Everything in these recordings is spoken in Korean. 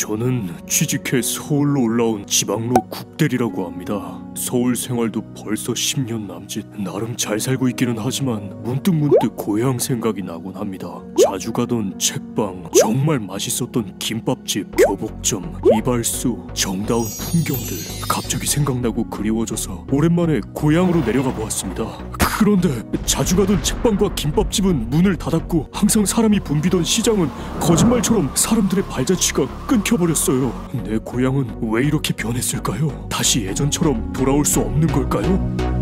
저는 취직해 서울로 올라온 지방로 국대리라고 합니다. 서울 생활도 벌써 10년 남짓. 나름 잘 살고 있기는 하지만 문득 고향 생각이 나곤 합니다. 자주 가던 책방, 정말 맛있었던 김밥집, 교복점, 이발소, 정다운 풍경들 갑자기 생각나고 그리워져서 오랜만에 고향으로 내려가 보았습니다. 그런데 자주 가던 책방과 김밥집은 문을 닫았고 항상 사람이 붐비던 시장은 거짓말처럼 사람들의 발자취가 끊겨버렸어요. 내 고향은 왜 이렇게 변했을까요? 다시 예전처럼 돌아올 수 없는 걸까요?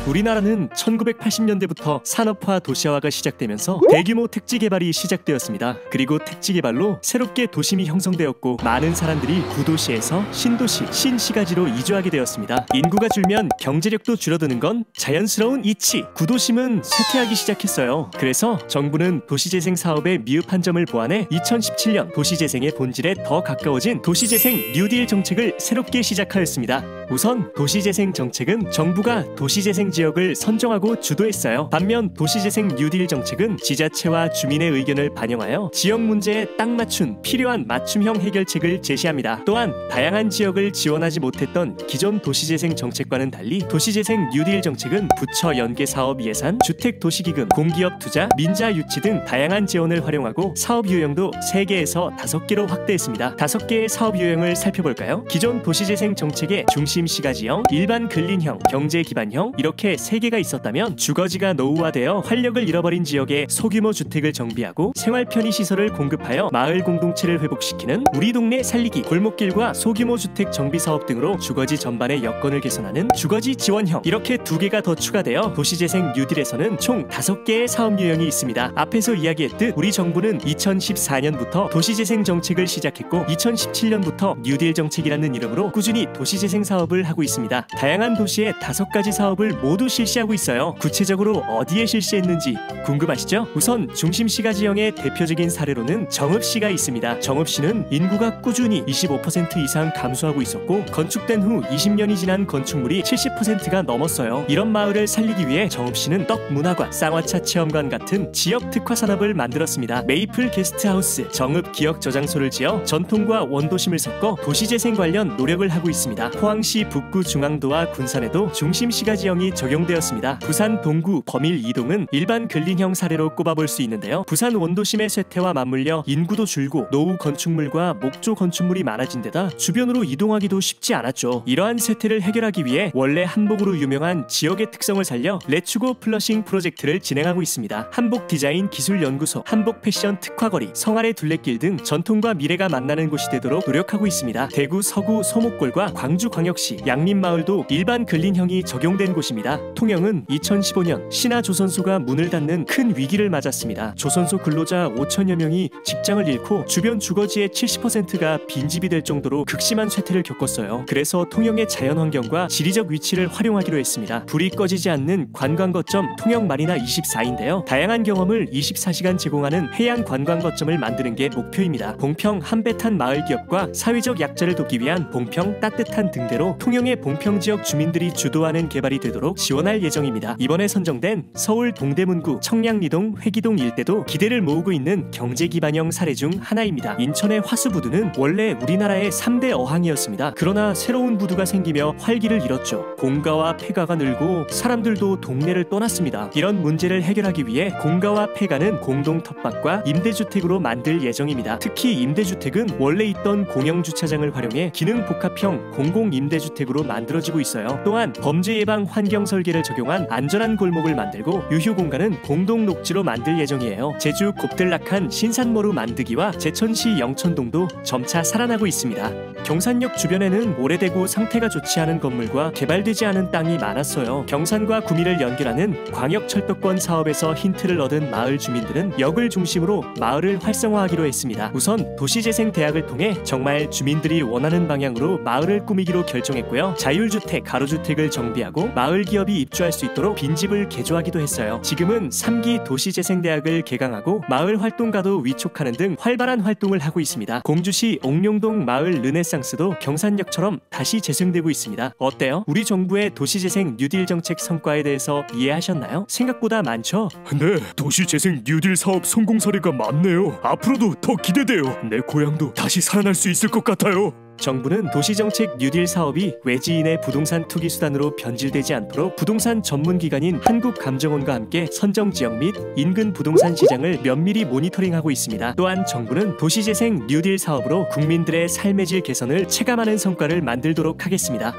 우리나라는 1980년대부터 산업화 도시화가 시작되면서 대규모 택지 개발이 시작되었습니다. 그리고 택지 개발로 새롭게 도심이 형성되었고 많은 사람들이 구도시에서 신도시, 신시가지로 이주하게 되었습니다. 인구가 줄면 경제력도 줄어드는 건 자연스러운 이치. 구도심은 쇠퇴하기 시작했어요. 그래서 정부는 도시재생 사업의 미흡한 점을 보완해 2017년 도시재생의 본질에 더 가까워진 도시재생 뉴딜 정책을 새롭게 시작하였습니다. 우선 도시재생 정책은 정부가 도시재생 지역을 선정하고 주도했어요. 반면 도시재생 뉴딜 정책은 지자체와 주민의 의견을 반영하여 지역 문제에 딱 맞춘 필요한 맞춤형 해결책을 제시합니다. 또한 다양한 지역을 지원하지 못했던 기존 도시재생 정책과는 달리 도시재생 뉴딜 정책은 부처 연계 사업 예산, 주택도시기금, 공기업 투자, 민자 유치 등 다양한 지원을 활용하고 사업 유형도 3개에서 5개로 확대했습니다. 5개의 사업 유형을 살펴볼까요? 기존 도시재생 정책의 중심 시가지형, 일반 근린형, 경제기반형 이렇게 3개가 있었다면 주거지가 노후화되어 활력을 잃어버린 지역에 소규모 주택을 정비하고 생활 편의 시설을 공급하여 마을 공동체를 회복시키는 우리 동네 살리기, 골목길과 소규모 주택 정비 사업 등으로 주거지 전반의 여건을 개선하는 주거지 지원형, 이렇게 2개가 더 추가되어 도시재생 뉴딜에서는 총 5개의 사업 유형이 있습니다. 앞에서 이야기했듯 우리 정부는 2014년부터 도시재생 정책을 시작했고 2017년부터 뉴딜 정책이라는 이름으로 꾸준히 도시재생 사업을 하고 있습니다. 다양한 도시에 5가지 사업을 모두 실시하고 있어요. 구체적으로 어디에 실시했는지 궁금하시죠? 우선 중심시가지형의 대표적인 사례로는 정읍시가 있습니다. 정읍시는 인구가 꾸준히 25% 이상 감소하고 있었고 건축된 후 20년이 지난 건축물이 70%가 넘었어요. 이런 마을을 살리기 위해 정읍시는 떡문화관, 쌍화차 체험관 같은 지역 특화 산업을 만들었습니다. 메이플 게스트하우스, 정읍 기억 저장소를 지어 전통과 원도심을 섞어 도시재생 관련 노력을 하고 있습니다. 포항시 북구 중앙도와 군산에도 중심시가지형이 적용되었습니다. 부산 동구 범일 이동은 일반 근린형 사례로 꼽아볼 수 있는데요. 부산 원도심의 쇠퇴와 맞물려 인구도 줄고 노후 건축물과 목조 건축물이 많아진 데다 주변으로 이동하기도 쉽지 않았죠. 이러한 쇠퇴를 해결하기 위해 원래 한복으로 유명한 지역의 특성을 살려 레츠고 플러싱 프로젝트를 진행하고 있습니다. 한복 디자인 기술연구소, 한복 패션 특화거리, 성아래 둘레길 등 전통과 미래가 만나는 곳이 되도록 노력하고 있습니다. 대구 서구 소목골과 광주광역시 양림마을도 일반 근린형이 적용된 곳입니다. 통영은 2015년 신화조선소가 문을 닫는 큰 위기를 맞았습니다. 조선소 근로자 5천여 명이 직장을 잃고 주변 주거지의 70%가 빈집이 될 정도로 극심한 쇠퇴를 겪었어요. 그래서 통영의 자연환경과 지리적 위치를 활용하기로 했습니다. 불이 꺼지지 않는 관광거점 통영마리나 24인데요. 다양한 경험을 24시간 제공하는 해양 관광거점을 만드는 게 목표입니다. 봉평 한배탄 마을기업과 사회적 약자를 돕기 위한 봉평 따뜻한 등대로 통영의 봉평 지역 주민들이 주도하는 개발이 되도록 지원할 예정입니다. 이번에 선정된 서울 동대문구 청량리동 회기동 일대도 기대를 모으고 있는 경제기반형 사례 중 하나입니다. 인천의 화수부두는 원래 우리나라의 3대 어항이었습니다. 그러나 새로운 부두가 생기며 활기를 잃었죠. 공가와 폐가가 늘고 사람들도 동네를 떠났습니다. 이런 문제를 해결하기 위해 공가와 폐가는 공동 텃밭과 임대주택으로 만들 예정입니다. 특히 임대주택은 원래 있던 공영주차장을 활용해 기능 복합형 공공임대주택으로 만들어지고 있어요. 또한 범죄 예방 환경 설계를 적용한 안전한 골목을 만들고 유휴 공간은 공동 녹지로 만들 예정이에요. 제주 곱들락한 신산모루 만드기와 제천시 영천동도 점차 살아나고 있습니다. 경산역 주변에는 오래되고 상태가 좋지 않은 건물과 개발되지 않은 땅이 많았어요. 경산과 구미를 연결하는 광역철도권 사업에서 힌트를 얻은 마을 주민들은 역을 중심으로 마을을 활성화하기로 했습니다. 우선 도시재생대학을 통해 정말 주민들이 원하는 방향으로 마을을 꾸미기로 결정했고요. 자율주택, 가로주택을 정비하고 마을기업 기업이 입주할 수 있도록 빈집을 개조하기도 했어요. 지금은 3기 도시재생대학을 개강하고 마을 활동가도 위촉하는 등 활발한 활동을 하고 있습니다. 공주시 옥룡동 마을 르네상스도 경산역처럼 다시 재생되고 있습니다. 어때요? 우리 정부의 도시재생 뉴딜 정책 성과에 대해서 이해하셨나요? 생각보다 많죠? 네, 도시재생 뉴딜 사업 성공 사례가 많네요. 앞으로도 더 기대돼요. 내 고향도 다시 살아날 수 있을 것 같아요. 정부는 도시정책 뉴딜 사업이 외지인의 부동산 투기 수단으로 변질되지 않도록 부동산 전문기관인 한국감정원과 함께 선정지역 및 인근 부동산 시장을 면밀히 모니터링하고 있습니다. 또한 정부는 도시재생 뉴딜 사업으로 국민들의 삶의 질 개선을 체감하는 성과를 만들도록 하겠습니다.